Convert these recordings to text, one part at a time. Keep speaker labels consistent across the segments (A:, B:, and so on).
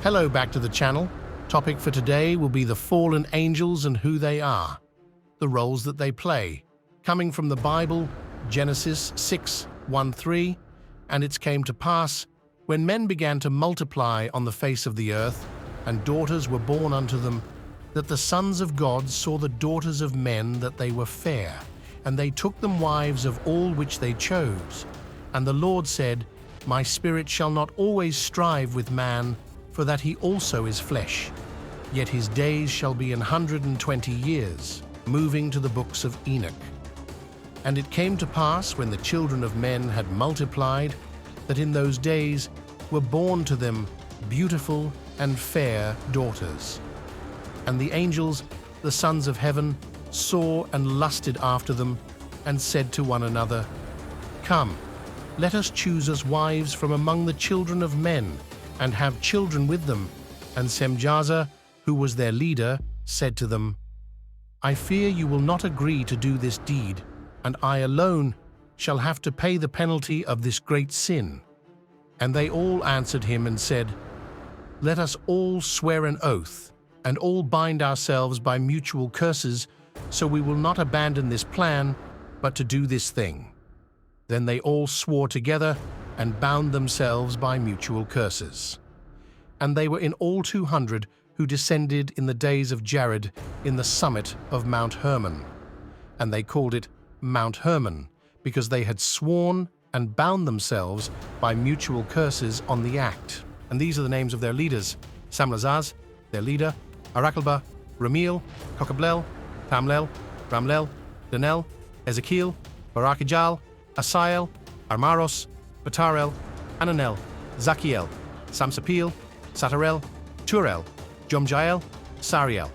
A: Hello back to the channel. Topic for today will be the fallen angels and who they are, the roles that they play. Coming from the Bible, Genesis 6:1-3, and it came to pass, when men began to multiply on the face of the earth, and daughters were born unto them, that the sons of God saw the daughters of men that they were fair, and they took them wives of all which they chose. And the Lord said, My spirit shall not always strive with man, for that he also is flesh. Yet his days shall be 120 years, moving to the books of Enoch. And it came to pass, when the children of men had multiplied, that in those days were born to them beautiful and fair daughters. And the angels, the sons of heaven, saw and lusted after them, and said to one another, Come, let us choose us wives from among the children of men, and have children with them. And Semjaza, who was their leader, said to them, I fear you will not agree to do this deed, and I alone shall have to pay the penalty of this great sin. And they all answered him and said, Let us all swear an oath, and all bind ourselves by mutual curses, so we will not abandon this plan, but to do this thing. Then they all swore together, and bound themselves by mutual curses. And they were in all 200 who descended in the days of Jared in the summit of Mount Hermon. And they called it Mount Hermon, because they had sworn and bound themselves by mutual curses on the act. And these are the names of their leaders: Samlazaz, their leader, Arakelba, Ramiel, Kokablel, Tamlel, Ramlel, Danel, Ezekiel, Barakijal, Asael, Armaros, Batarel, Ananel, Zakiel, Samsapil, Satarel, Turel, Jomjael, Sariel.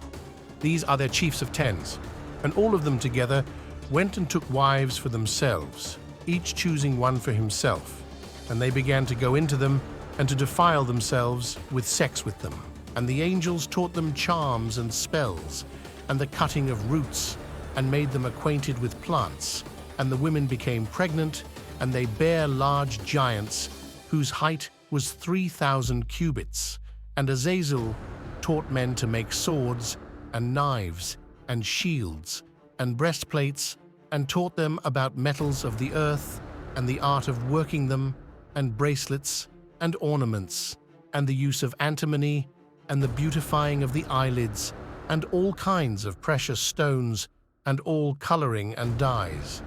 A: These are their chiefs of tens, and all of them together went and took wives for themselves, each choosing one for himself. And they began to go into them and to defile themselves with sex with them. And the angels taught them charms and spells, and the cutting of roots, and made them acquainted with plants. And the women became pregnant, and they bare large giants, whose height was 3,000 cubits. And Azazel taught men to make swords, and knives, and shields, and breastplates, and taught them about metals of the earth, and the art of working them, and bracelets, and ornaments, and the use of antimony, and the beautifying of the eyelids, and all kinds of precious stones, and all coloring and dyes.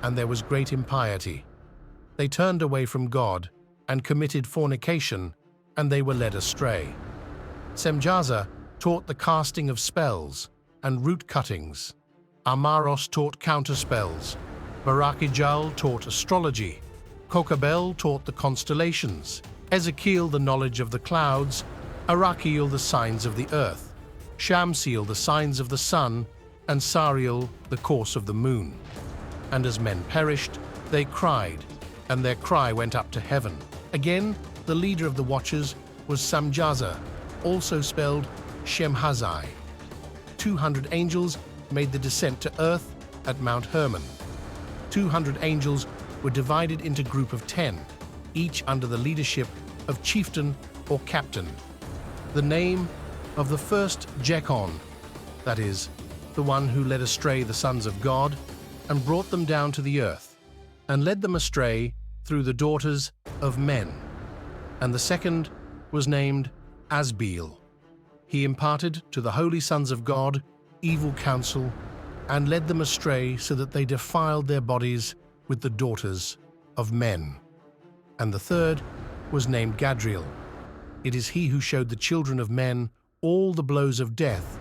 A: And there was great impiety. They turned away from God, and committed fornication, and they were led astray. Semjaza taught the casting of spells, and root cuttings. Amaros taught counterspells. Barakijal taught astrology. Kokabel taught the constellations. Ezekiel the knowledge of the clouds. Arakiel the signs of the earth. Shamsiel the signs of the sun. And Sariel the course of the moon. And as men perished, they cried, and their cry went up to heaven. Again, the leader of the watchers was Samjaza, also spelled Shemhazai. 200 angels made the descent to earth at Mount Hermon. 200 angels were divided into group of 10, each under the leadership of chieftain or captain. The name of the first Jekon, that is, the one who led astray the sons of God, and brought them down to the earth, and led them astray through the daughters of men. And the second was named Asbeel. He imparted to the holy sons of God evil counsel, and led them astray so that they defiled their bodies with the daughters of men. And the third was named Gadriel. It is he who showed the children of men all the blows of death,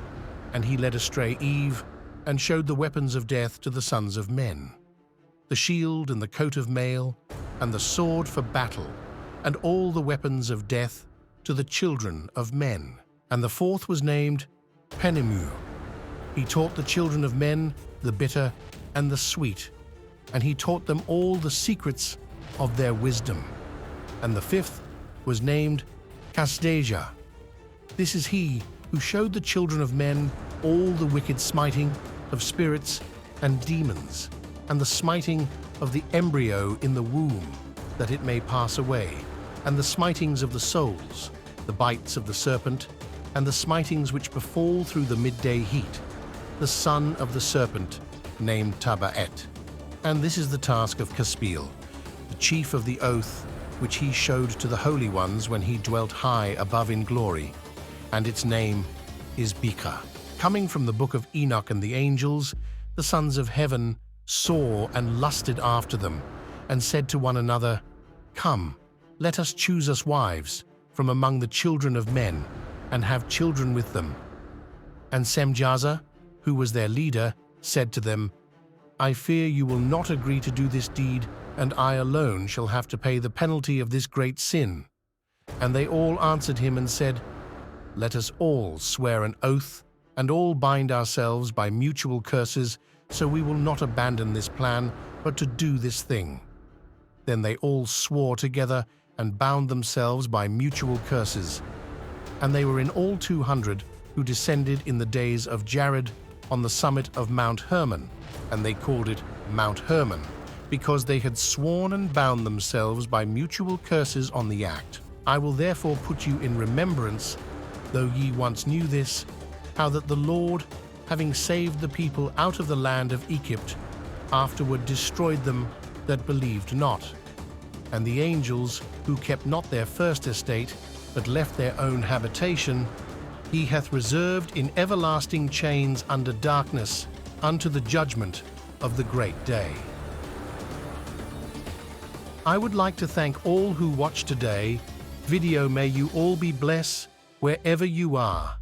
A: and he led astray Eve, and showed the weapons of death to the sons of men, the shield and the coat of mail, and the sword for battle, and all the weapons of death to the children of men. And the fourth was named Penemu. He taught the children of men the bitter and the sweet, and he taught them all the secrets of their wisdom. And the fifth was named Kasdeja. This is he who showed the children of men all the wicked smiting of spirits and demons, and the smiting of the embryo in the womb, that it may pass away, and the smitings of the souls, the bites of the serpent, and the smitings which befall through the midday heat, the son of the serpent, named Tabaet. And this is the task of Caspiel, the chief of the oath which he showed to the holy ones when he dwelt high above in glory, and its name is Bika. Coming from the book of Enoch, and the angels, the sons of heaven, saw and lusted after them, and said to one another, Come, let us choose us wives from among the children of men, and have children with them. And Semjaza, who was their leader, said to them, I fear you will not agree to do this deed, and I alone shall have to pay the penalty of this great sin. And they all answered him and said, Let us all swear an oath, and all bind ourselves by mutual curses, so we will not abandon this plan, but to do this thing. Then they all swore together and bound themselves by mutual curses. And they were in all 200 who descended in the days of Jared on the summit of Mount Hermon, and they called it Mount Hermon, because they had sworn and bound themselves by mutual curses on the act. I will therefore put you in remembrance, though ye once knew this, how that the Lord, having saved the people out of the land of Egypt, afterward destroyed them that believed not. And the angels, who kept not their first estate, but left their own habitation, he hath reserved in everlasting chains under darkness, unto the judgment of the great day. I would like to thank all who watched today. Video, may you all be blessed wherever you are.